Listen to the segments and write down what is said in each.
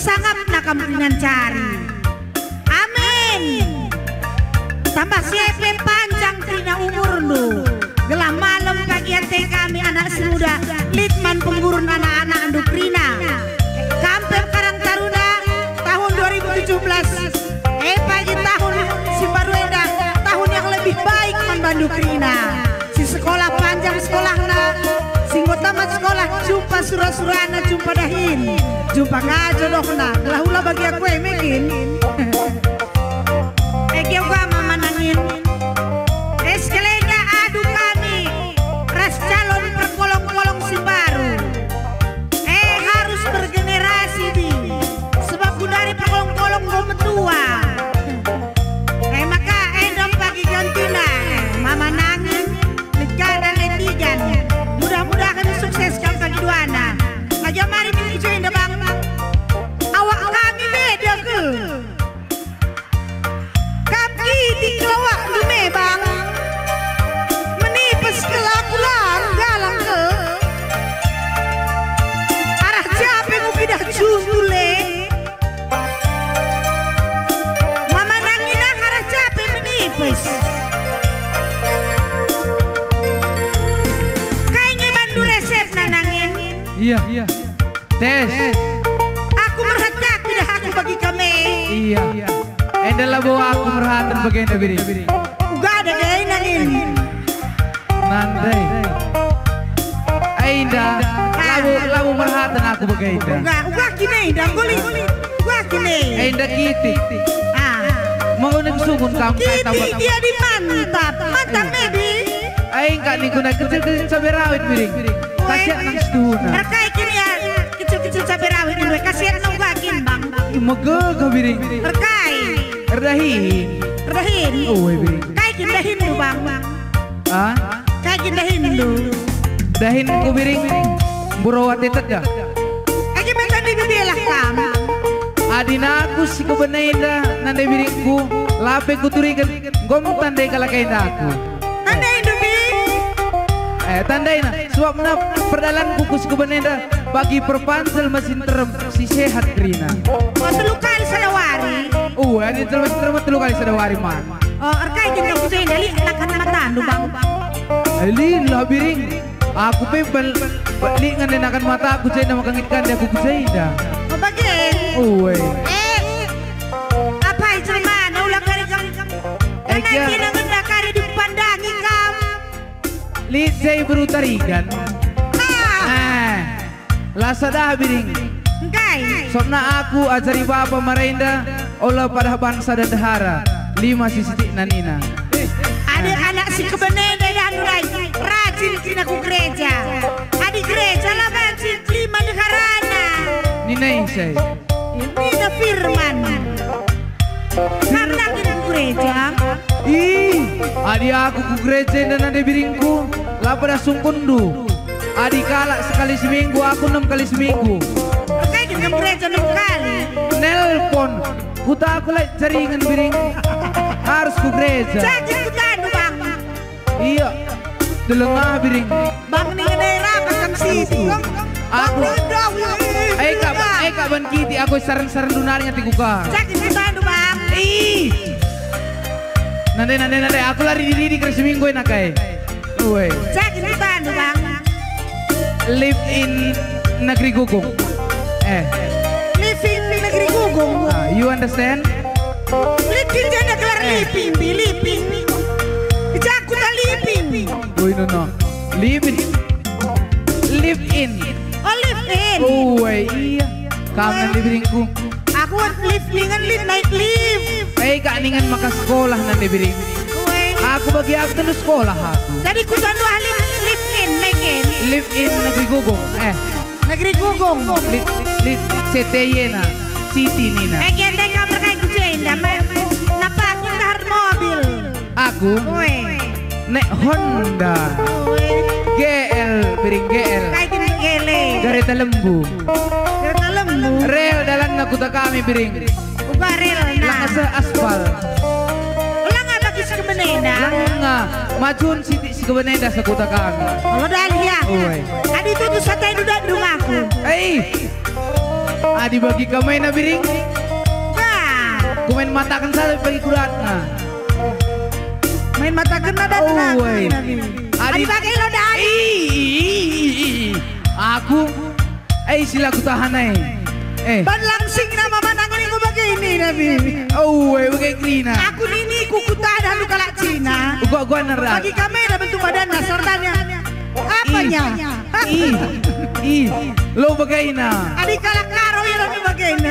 sangap nakam dengan cari. Amin. Tambah siapa panjang tina umurnu. Gelah malam kagian teh kami anak semuda. Litman penggurun anak-anak Andukrina. Kampung Karang Taruna tahun 2017. Pagi tahun si Barueda tahun yang lebih baik man Andukrina. Si sekolah panjang sekolahna. Singgo tamat sekolah jumpa surah-surana jumpa dahin. Jumpa ngajodohna. Gelah ulah bagi aku mekin. Eki gua mama nangin. Eskelenya adu kami. Ras calon perkolong-kolong si baru. Harus bergenerasi di. Sebab dari perkolong-kolong gua mentua. Maka endam pagi gantina. Mama nangin. Lekan dan letigan. Mudah-mudahan sukses kamu pagi duana. Aja mari menunjukin bang. Awak kami beda ke. Kaki dikelawak dume bang. Menipis ke lakulan galang ke. Arah jape mukidah jundule. Mama nanginah arah jape menipis. Kayaknya bandu resep nanangin. Iya. Tes. Aku merhatak tidak aku bagi kami. Iya. Endalah bawa aku merhatan bagian biri. Gak ada gaya nangin. Nandai. Ainda, labu merhatan aku bagian. Uga kini, dangguli. Uga kini. Ainda kiti. Mau nagsugun kamu kaya tawa. Kiti dia di mantap mebi. Aing kak nih guna kecil-kecil cabai rawit biring. Kasihan nang stuna. Terkait kini ya kecil-kecil cabai rawit ini. Kasihan nang bakin bang. Magagah biring. Terkait. Erdahin. Oh biring. Kait kini Hindu bang. Kait kini Hindu. Dahin ku biring. Burawat itet ya. Eki macam di bilah kam. Adina aku si kebenainda nandai biringku. Lape ku turikan. Gom tandai kalakain aku. Tandai na, suap na perdalan kukus kebenenda bagi perpansel mesin terem si sehat Krina. Telu kali sadawari. Ini telu kali sadawari man. Erkai kita kucing dali akan matandu bang. Alin lah biring. Aku pempel balik ngandenakan mata aku cina makangitkan dia aku kucing dah. Bagi. Apa itu mana ulang kali kamu? Nanti nangan kari dipandangi kamu. Lihat saya berutarikan. Lasa dah biring. Sopna aku ajari bapa marenda olah pada bangsa dan dahara 5 sisi nanina. Ada anak si kebenenda yang rajin kina ku gereja. Adi gereja lah rajin 5 negarana. Nina saya. Nina Firman. Karena kina ku gereja. Adi aku ku gereja dan ada biringku lah pada sungkundu. Adi kalak sekali seminggu, aku 6 kali seminggu. Kayak kita gereja 6 kali. Nelpon, kuta aku lah jaringan biring. Harus ku gereja. Jadi kutanu bang. Iya, delengah biring. Bang ni daerah kasam situ. Aku. Kak ban kiti aku saran-saran dunarnya tikuka. Jadi kutanu bang. Nanti aku lari diri ke seminggu enak kayak. Jadi kutanu bang. Live in negeri Gugong. Live in negeri Gugong. You understand? Live in jana kelar living. Jaku tak living. No. Live in. Oh live in. Iya. Kamu nanti biringku. Aku live naik live. Kak ningan maka sekolah nanti biring. Aku bagi aku tentu sekolah aku. Jadi kutanu ahli live in. Live in negeri Gugong. Negeri Gugong. Live CTY na. City Nina. Gende kamu kayak kucing. Napa aku nahar mobil. Aku. Nek Honda. GL biring GL. Kayak gini gele. Kereta lembu. Rel dalam nakuta kami biring. Uga rel na. Langa sa aspal. Langa bagi si kebenenda. Langa majun si kebenenda sa kuta kami. Oh dahlia. Adi itu sa tayo dudad rumahku. Adi bagi kau main biring. Nah, Ku main matakan saja bagi kudatna. main mata kena dan woi. Adi pakai lo dah. Aku sila ku tahan Ban langsing nama manangan ini begini Nabi. Woi bagai krina. Aku ini kuku tahan lu kalak Cina. Gua nerah. Bagi kamera bentuk badan sertanya. Apanya? Lo bagaina. Adi kalak karo ya Nabi bagaina.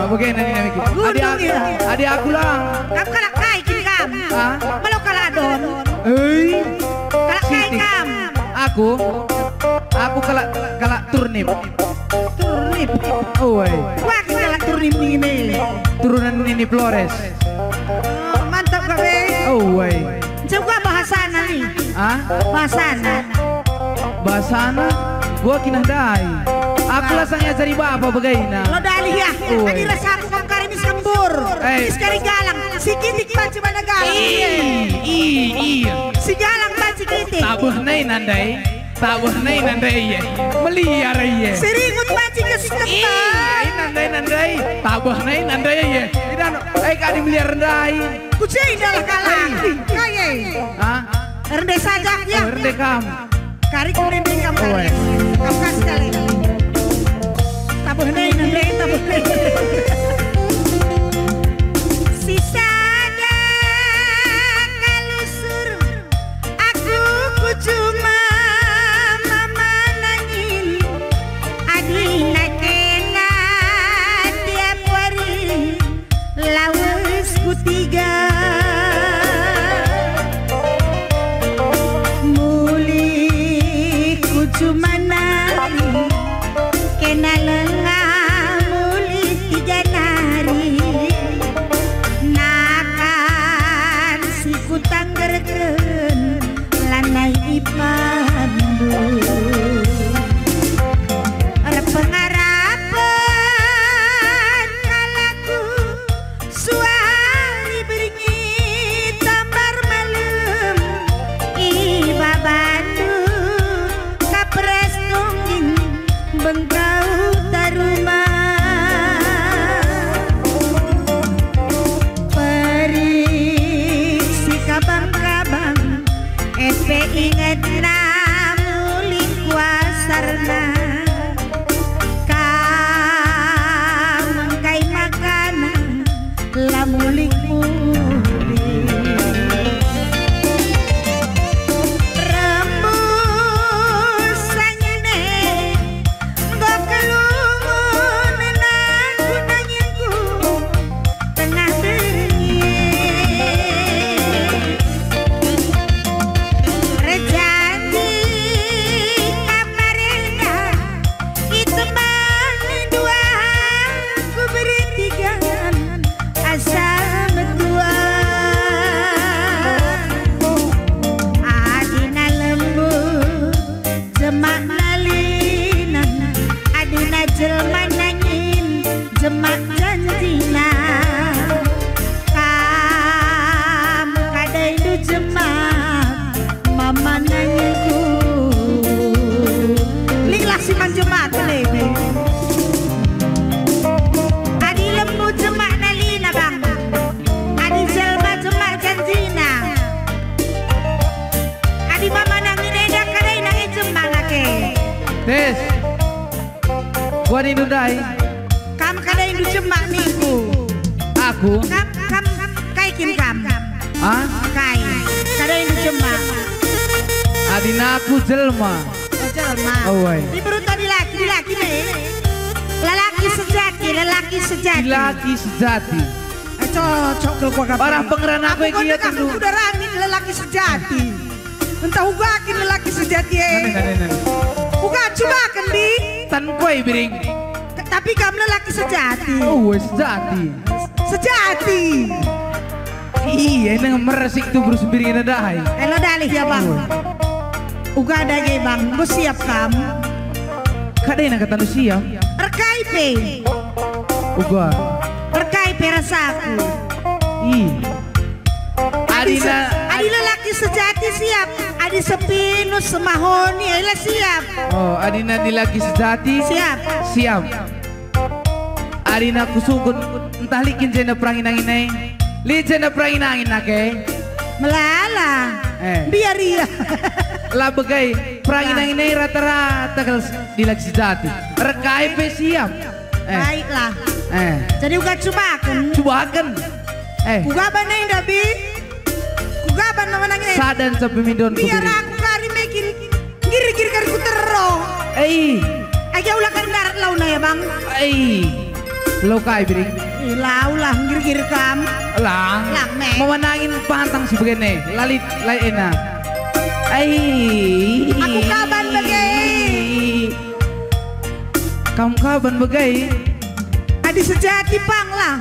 Bagaina ni Nabi. Adi aku lah. Kamu kalak kai kini kamu. Malu kalak don. Kalak kai kamu. Aku kalak turnip. Turnip. Woi. Wah kalak turnip ini. Turunan ini Flores. Mantap kabe. Woi. Coba bahasana nih. Bahasana. Bahasana gua kinah dai. Aku lah sang ajari bapa bagaina. Lo dalih ya. Tadi rasa aku kari mis kembur. Mis kari galang. Si kitik panci mana galang. Si galang panci kitik. Tabuh nai nandai. Ye. Meliar ye. Seringut panci keseketan. Nandai. Tabuh nandai ye. Tidak kadi meliar nandai. Kucing dalah kalang. Kaya. Rendai saja ya. Rendai kam. Kari rendai kam kari. Kamu kasih kali. Tabuh nandai. Sisada kalusur. Aku cuma mama nangin. Adina kena tiap hari. Lawas kutiga. Muli ku cuma nari. Kena lengah muli 3 nari. Nakan si ku tanggerkeun lanai dipandu. Pengarapan kalaku suari beringit tambar malam. Iba bandu kapres nungging bengkau taruma. Periksi kabang-kabang SP ingat namuli kuasarna. Kamangkai makanan lamulik-mulik. Rembusannya nih gak kelungun aku nanyinku tengah beringin. Rejati kamarnya itu mana dua ku bertigaan asa berdua. Adina lembu jemak nalinan. Adina jelma nangin jemak janjina. Kamu kadai du jemak mama nanginku. Linglah si manjemak lebe. Adi lembu jemak nalina bang. Adi jelma jemak janjina. Adi mama nangin eda kadai nangin jemak nake. Des. Gua ni dudai. Kam kadai du jemak niku. Aku. Kam kai kin kam. Kai kadai du jemak. Adina aku jelma. Jelma. Woi. Di perut tadi laki nih. Lelaki sejati. Laki sejati. Cocok kalau gua kata. Parah pengeran aku yang kia Aku udah rami lelaki sejati. Entah ugakin lelaki sejati Uga coba kan di. Tan koi biring. Tapi kamu lelaki sejati. Sejati. Sejati. Iya, ini meresik tuh terus biring dahai. Elo dalih ya bang. Uga ada gay bang. Gue siap kamu. Kadai nak kata lu siap. Rekai pe. Uga. Rekai pe rasaku. Adi lelaki sejati siap. Adi sepinus semahoni. Ela siap. Adina di laki sejati. Siap. Adina kusukun entah likin jena perangin angin nai. Li jena perangin angin nake. Melala. Biar iya. Lah begai perangin angin nai rata-rata kalau di Laksi Jati. Rekai pe siap. Baiklah. Jadi uga cobakan. Cobakan. Kugaban na yung dabi. Kugaban naman ang ngayon. Sadan sa pimidon ko. Biar aku kari mekin. Giri-giri kari ku tero. Ayaw lang kan darat law na ya bang. Lo kay biring. Ilaw lang giri-giri kam. Lang. Lang me. Mamanangin pantang si begini. Lalit lain na. Aku kaban bagay. Kamu kaban bagay. Adi sejati pang lah.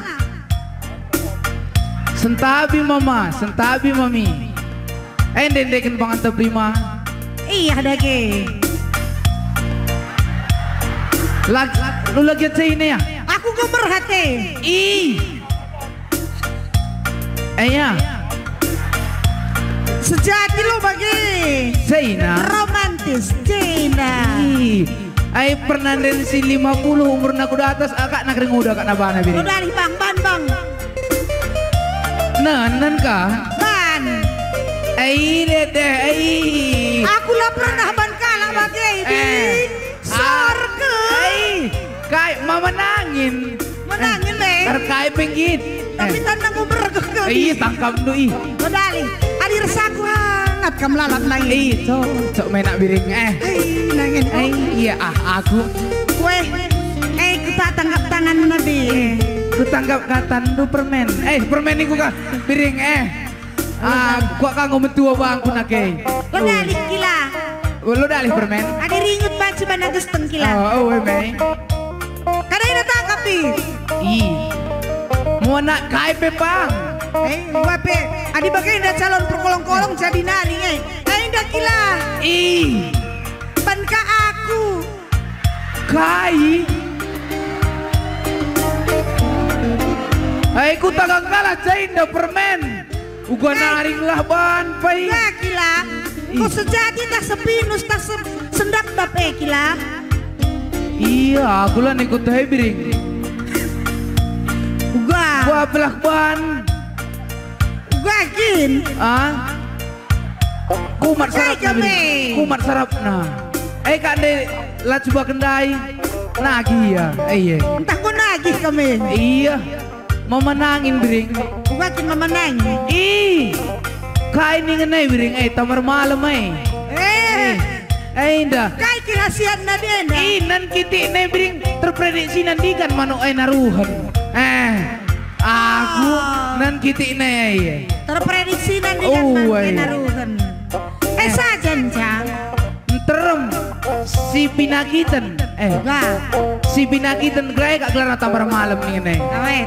Sentabi mama, sentabi mami. Dendekan pangan prima. Iya dage. Lu lagi aja ini ya? Aku gemerhati. Ya. Sejati lo bagi. Zaina. Romantis, Zaina. Ay pernah den si 50 umur nak udah atas akak nak ring udah kak nabana biri. Udah nih bang. Nan kah? Ban. Lihat deh, Aku lah pernah ban kalah bagi di sorga. Kayak mama nangin. Menangin deh. Terkait penggit. Tapi tandang umur ke. Tangkap tu Udah nih. Adi resaku hangat kam lalap nangin. Cok main nak biring Nangin. Iya aku. Kue. Kita tangkap tangan nabi. Ku tanggap katan du permen. Permen ni ku kah piring ku kang metua bang ku nake. Lo dalih kila. Lo dalih permen. Adi ringut baca bana gesteng kila. Mei. Kada ina tangkap Mau nak kai pepang. Wape. Adi bagai indah calon perkolong-kolong jadi nari indah kila. Ban ka aku. Kai. Ku tagang kalah cain da permen. Uga naring lah ban pai. Ya kila. Ku sejati tak sepinus tak sendak dap kila. Iya, aku lah ikut biring. Uga. Gua belah ban. Uga kin. Kumat sarap biring. Kumat sarap nah. Kak de lah coba kendai. Nagih ya. Entah ku nagih kami. Iya. Memenangin biring. Bukan memenangin. Kai ni ngenai biring. Tamar malam indah. Kai kirasian na din. Nan kiti na biring. Terprediksi nanti kan mano naruhan. Aku nan kiti na terprediksi nanti kan mano naruhan. Sajan cang. Terem si pinakitan. Si pinakitan gray kak gelar tamar malam ni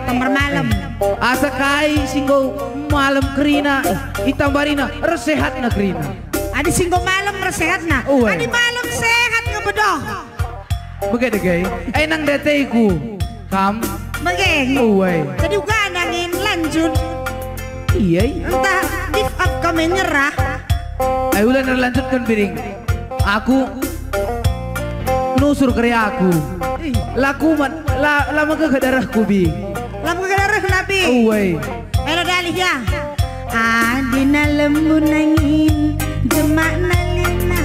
tamar malam. Asa kai singgo malam kerina itambarina resehat na kerina. Adi singgo malam resehat na. Adi malam sehat ke bedoh. Begitu gay. Nang deteku kam. Begitu. Jadi uga nangin lanjut. Iya. Entah give up kami nyerah. Udah lanjutkan piring. Aku nusur karya aku. Laku lama ke darahku bi. Lama ke darah nabi. Era dalih ya. Adina lembu nangin jemak nalina.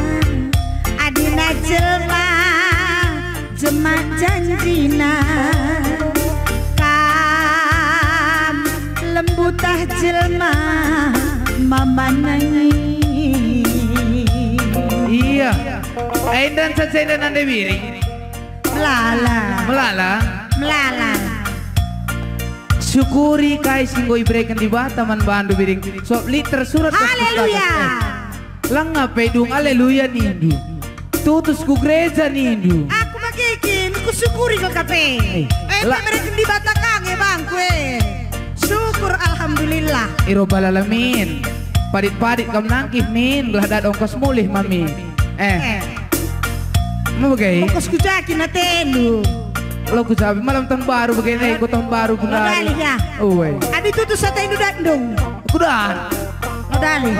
Adina jelma jemak janjina. Kam lembu tah jelma mama nangin. Iya. Dan saja nande biring. Melala. Syukuri kai singgo ibrekan di Bataman Bandu biring. Sob liter surat. Haleluya. Langga pedung haleluya nindu. Tutus ku gereja nindu. Aku magikin ku syukuri ke kape. Mereka di Batakang bang kue. Syukur alhamdulillah. Irobal alamin. Padit-padit kam nangkih min. Geladat ongkos mulih mami. Mau bagaimana? Ongkos kujakin natin lu. Lo ku sabi malam tahun baru begini, ikut tahun baru benar. Modali ya. Adi tuh sa tayo dong. Kuda. Modali.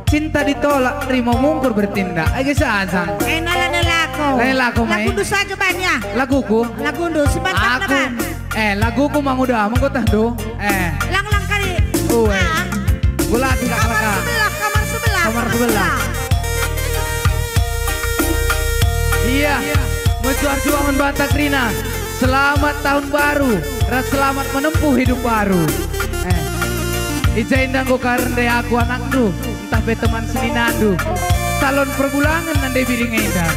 Cinta ditolak, terima mungkur bertindak. Ayo sasang. Nala nalako. Nalako mai. Lagundu saja banyak. Laguku. Lagundu sebentar naman. Laguku mang udah, mang kota do. Lang kali. Gula tidak kelakar. Kamar sebelah. Iya, menjuang Batak Rina. Selamat tahun baru, dan selamat menempuh hidup baru. Ijain danggo karende aku anak du, entah be teman seninandu. Salon pergulangan nande biring indah.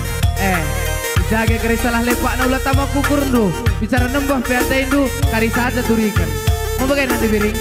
Jaga kari salah lepak na ulat tama kukur du. Bicara nembah peata indu, kari saja turikan. Mau bagaimana nande biring?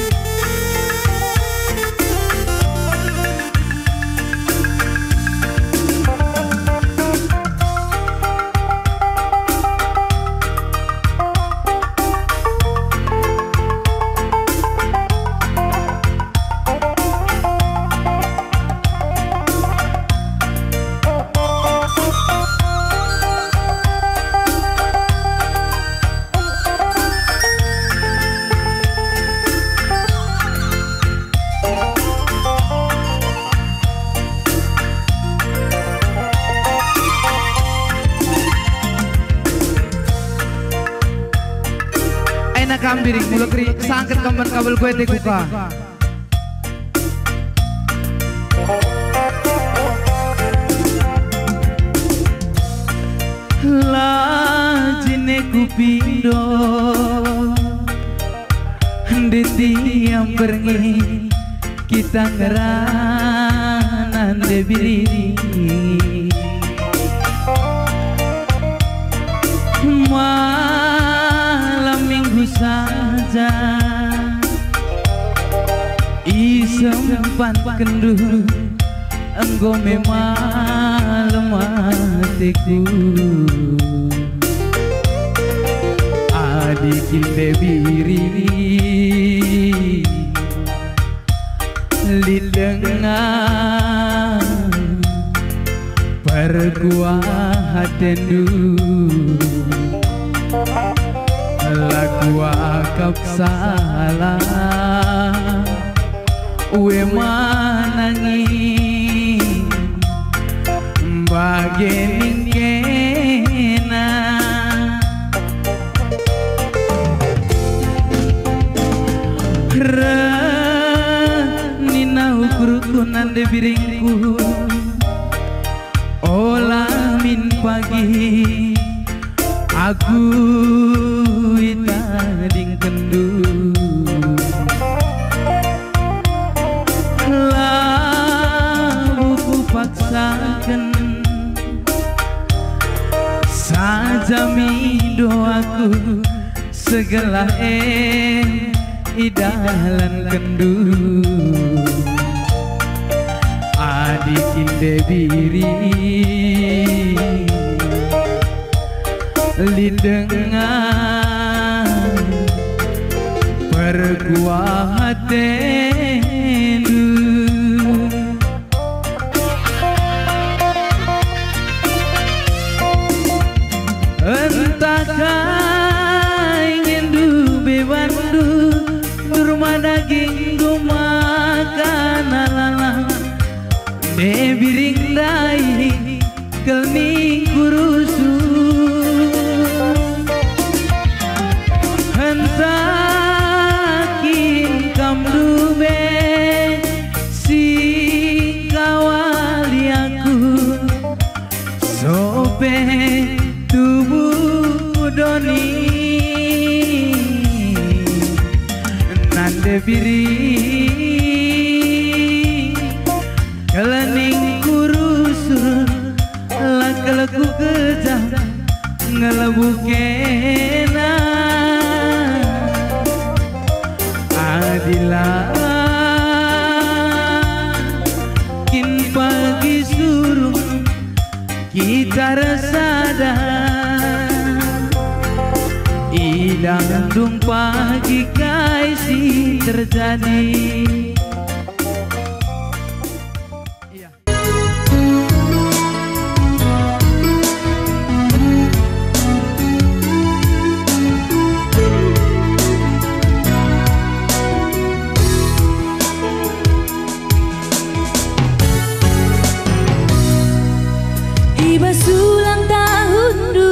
Kambiring mulai keri sangket kamban kabel kue tekuka. Lajine kupindo Diti yang pergi kita ngeranan debiri saja isempan kendu enggo memang lematiku adikin debiri lidengah perkuat dendu lagu akap salah we manangi bagening kena nina ukuruku nande biringku olah min pagi aku itading kendu lalu paksakan sajami doaku segala idalan kendu adikin debiri lidengah perkuat dendu entahkah ingin du bebandu durma daging du makan alalang debiring dai kelni kurusu hentakin kamdu be si kawali aku sope tubuh doni nande biri kelening kurusur laku kejam ngelebu kena adilah kin pagi suruh kita resada idang dung pagi kaisi terjadi. Ulang tahun du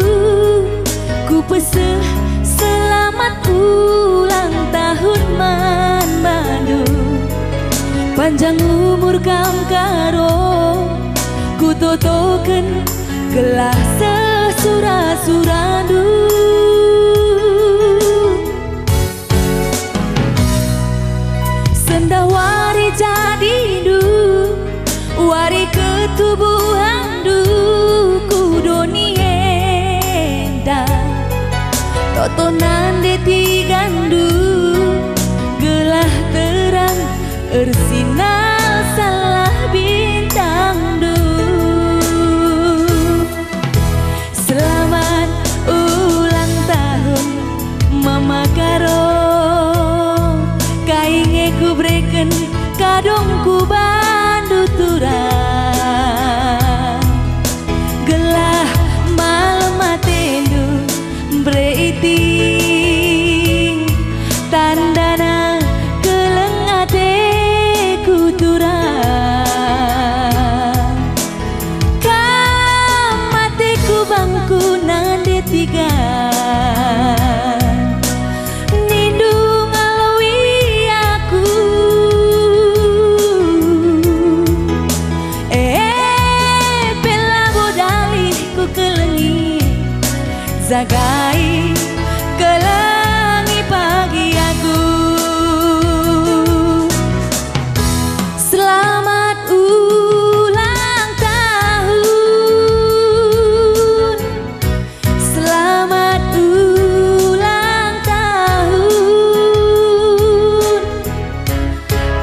ku peseh selamat panjang umur kam karo ku totoken gelah sesura-surandu sendah wari jadi du wari ketubuhan du kudoni enda totonan detigandu gelah terang ersinal salah bintang du selamat ulang tahun mama karo kainge ku breken kadongku bandu turang gelah malam atendu breiting tandana kelengate ku turang kamate ku bangku nande tiga nindung alawi aku bela bodali ku kelengi zagai kelangi pagi aku selamat ulang tahun selamat ulang tahun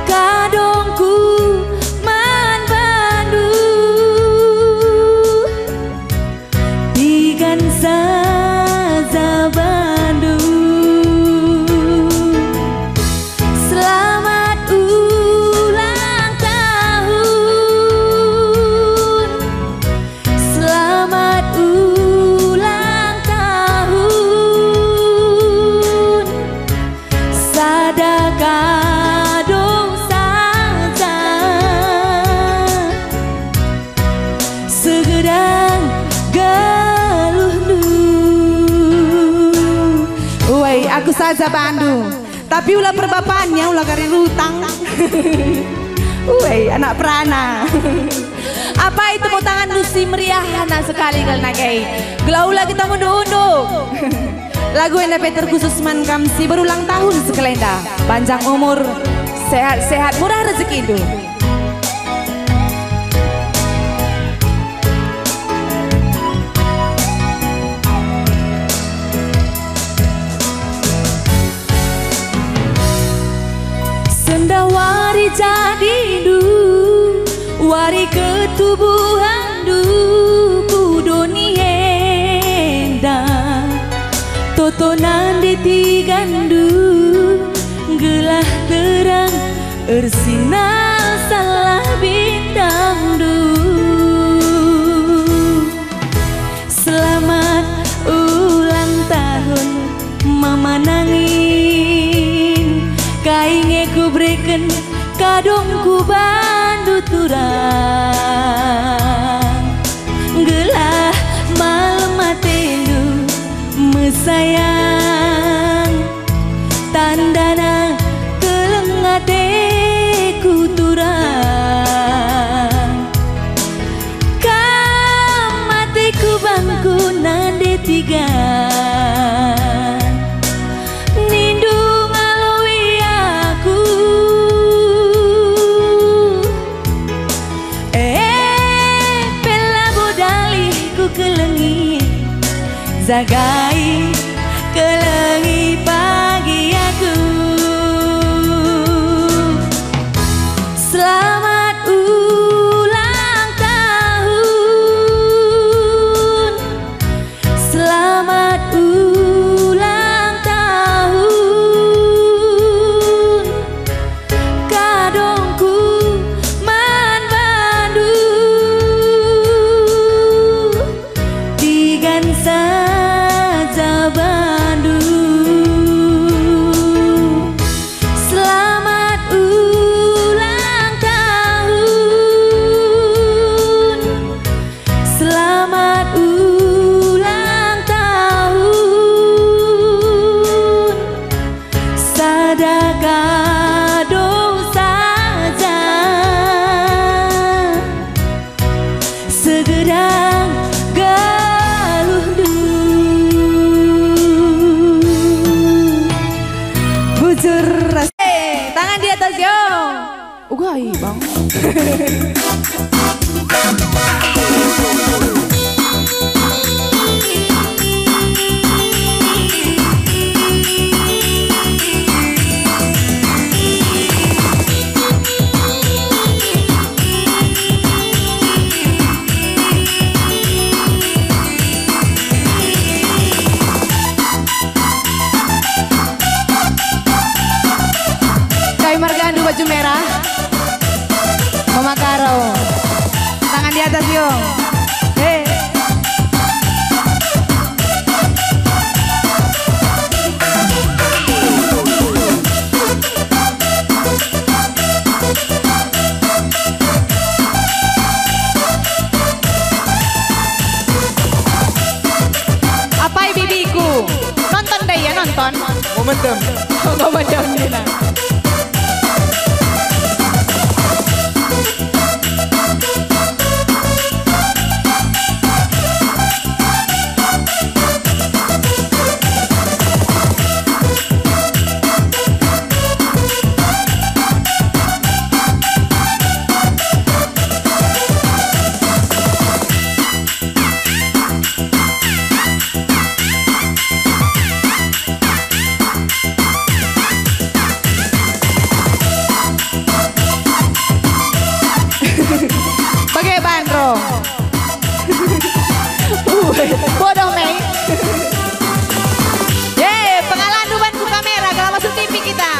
kadongku man bandu digan saza bandu selamat ulang tahun selamat ulang tahun sadaka dong saja segedang galuh nu woi aku saja bandu tapi ulah perbapannya ulah kari rutang woi anak perana apa itu mau tangan lusi meriah anak sekali kali nagai gelaula kita mundur-undur lagu yang dapat terkhusus man kamsi berulang tahun sekelenda panjang umur sehat-sehat murah rezeki itu sendah wari jadi du wari ketubuhan du kudoni enda totonan detigandu gelah terang ersinal salah bintang du selamat ulang tahun mama nangin kainge ku breken kadongku bandu turang gelah malam atendu mesayang tandana kelengate ku turang kamate ku bangku nande tiga nindung alawi aku bela bodali ku kelengi zagai kelengi pagi aku selamat ulang tahun selamat ulang tahun kadongku man bandu digan saja bandu baju merah. Mama Karo. Tangan di atas yuk. Hey. Apa bibiku? Nonton deh ya, nonton. Momentum. Momentum Dina. Pakai bandro. Bodoh Mei. Yeay, pengalaman dubanku kamera kalau masuk TV kita.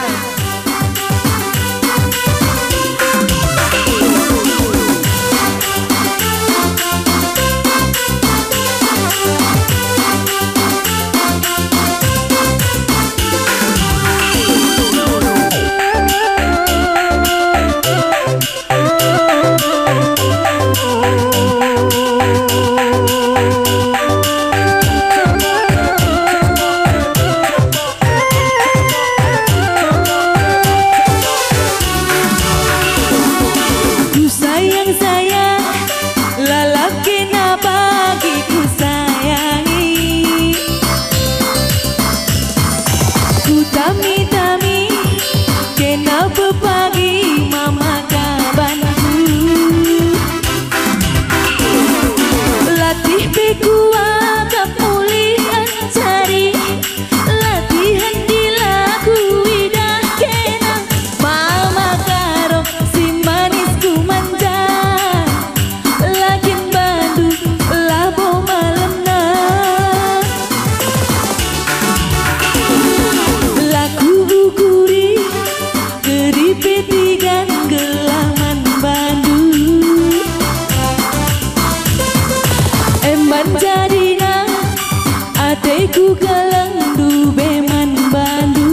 Ku kelendu beman bandu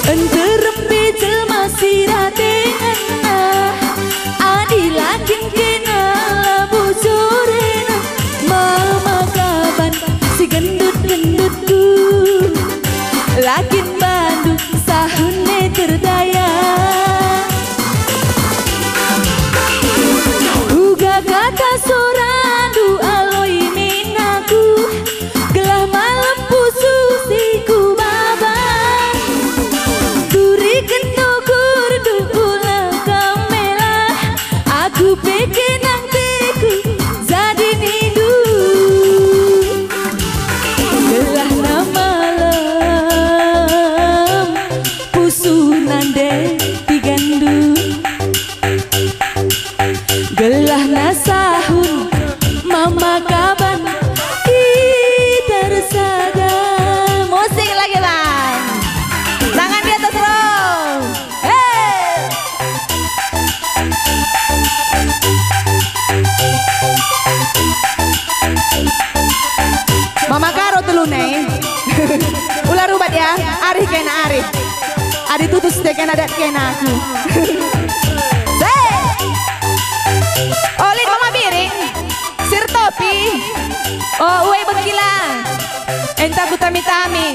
enterempe jelma siratenna adilakin kena labu sorena mama kaban si gendut-gendutku lakin bandu sahune terdaya uga kata sorandu aloi minaku gelah malam pusu siku baba turi kentukur dukula kamela aku pengen nantiku jadi nidu gelah na malam pusu nande tigandu gelah na sahun mama kaban kita resada. Musik lagi bang. Tangan di atas bro. Hey. Mama Karo telune. Ular ubat ya. Arif kena Arif. Adi tutus deh kena adat kena aku. Olin mama biring. Sir topi. Oh uwe begilang. Entah kutami-tami.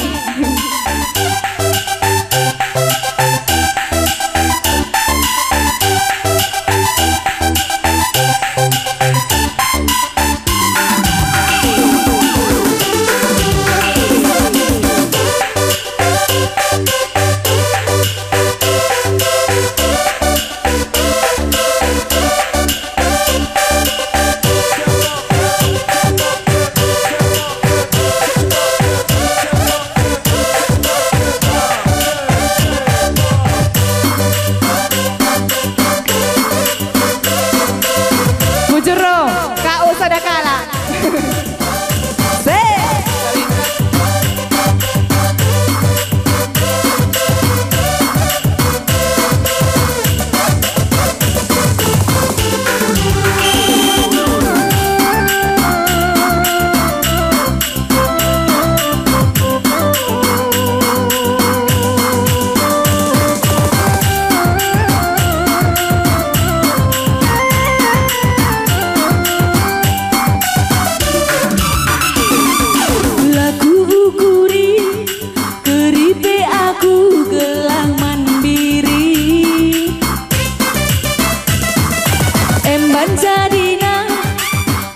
Emban jadina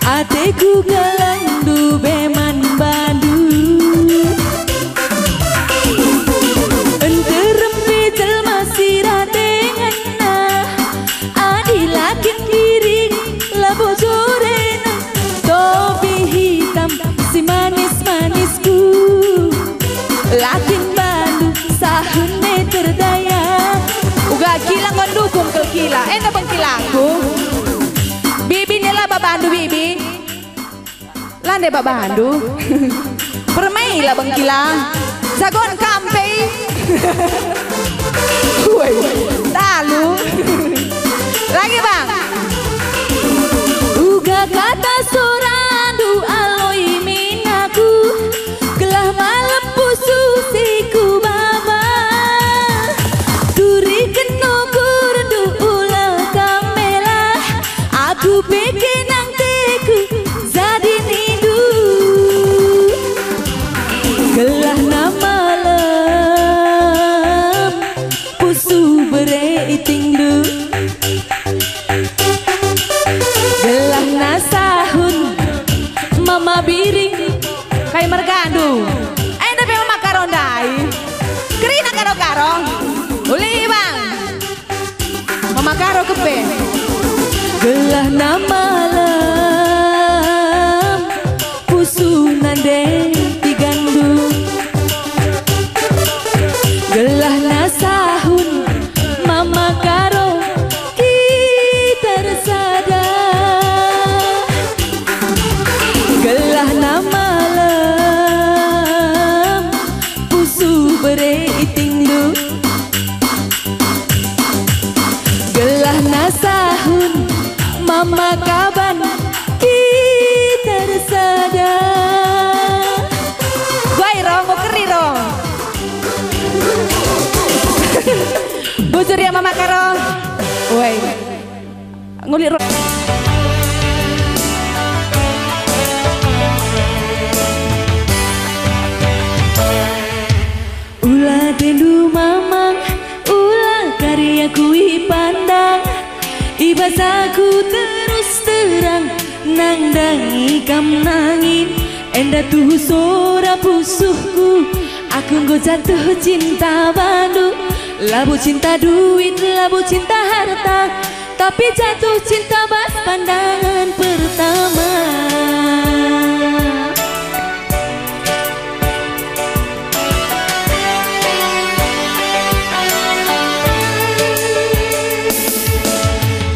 ateku galandu beman bandu enterempe jelma siratengan na adilakin diri labo jorena topi hitam si manis-manisku lakin bandu sahune terdaya uga kilang ngondukung ke kila enak bang kilangku bibi nila babandu bibi lande babandu permai lah bang kilang jagon kampe woi lalu lagi bang uga kata sorandu aloi minaku gelah malam pusu siku baba duri keno kurdu ula kamela aku bikin angteku jadi nindu gelah na malam pusu bereiting du gelah na sahun mama biring kay margandu ay tapi mama karondai kerina karo-karo uli bang mama karo kepe gelah na malam pusu nande tigandu gelah na sahun mama karo kita resada gelah na malam pusu bereiting du gelah na sahun mama kaban kita resada guai rong keri rong bujur ya mama karo woi ngulir rong ulah dendu mamang ulah karya kui pandang ibasaku terus terang nangdangi kam nangin enda tuh sora pusuhku aku nggo jatuh cinta bandu labu cinta duit labu cinta harta tapi jatuh cinta bas pandangan pertama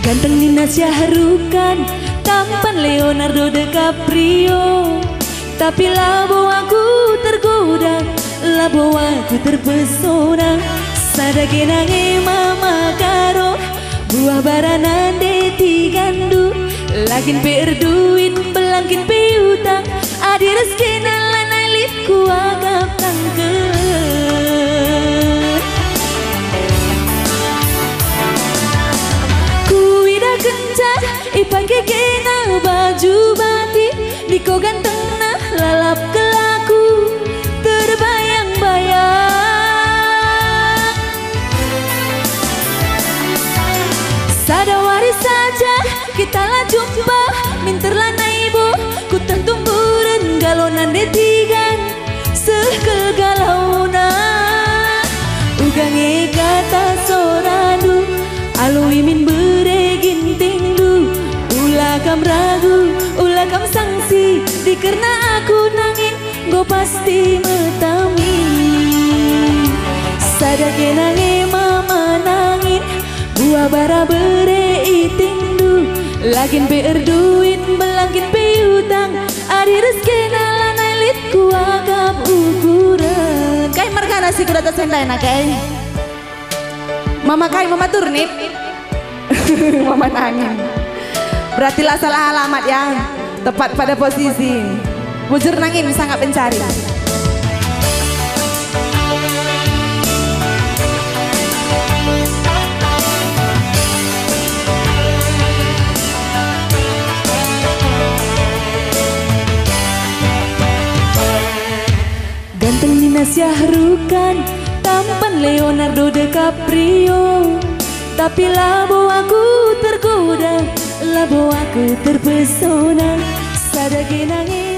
ganteng Nina Syahrukan tampan Leonardo DiCaprio tapi labo aku tergoda labo aku terpesona sadake nange mama karo buah baranan de tigandu lakin berduit belangkin piutang adi rezeki nalan alifku agak tangkel kuida kencar ipake kena baju batik diko ganteng nah lalap kelaku terbayang-bayang sadawari saja kita lah jumpa minterlah ibu ku tertumburan galonan detigan sekel galauna ugange kata soradu alui min beregin tingdu ulah kam ragu ulah kam sangsi dikerna aku nangin go pasti metami sadake nange mama nangin buah bara bereiting du lagin berduit belangkin piutang adi rezeki nalan elit ku agap ukuran kay margana si kuda tasendai na kay mama kay mama turnip mama nangin berarti lah salah alamat ya tepat pada posisi bujur nangin sangat pencari ganteng Nina Syahrukan tampan Leonardo DiCaprio tapi labo aku tergoda labo aku terpesona sadake nangis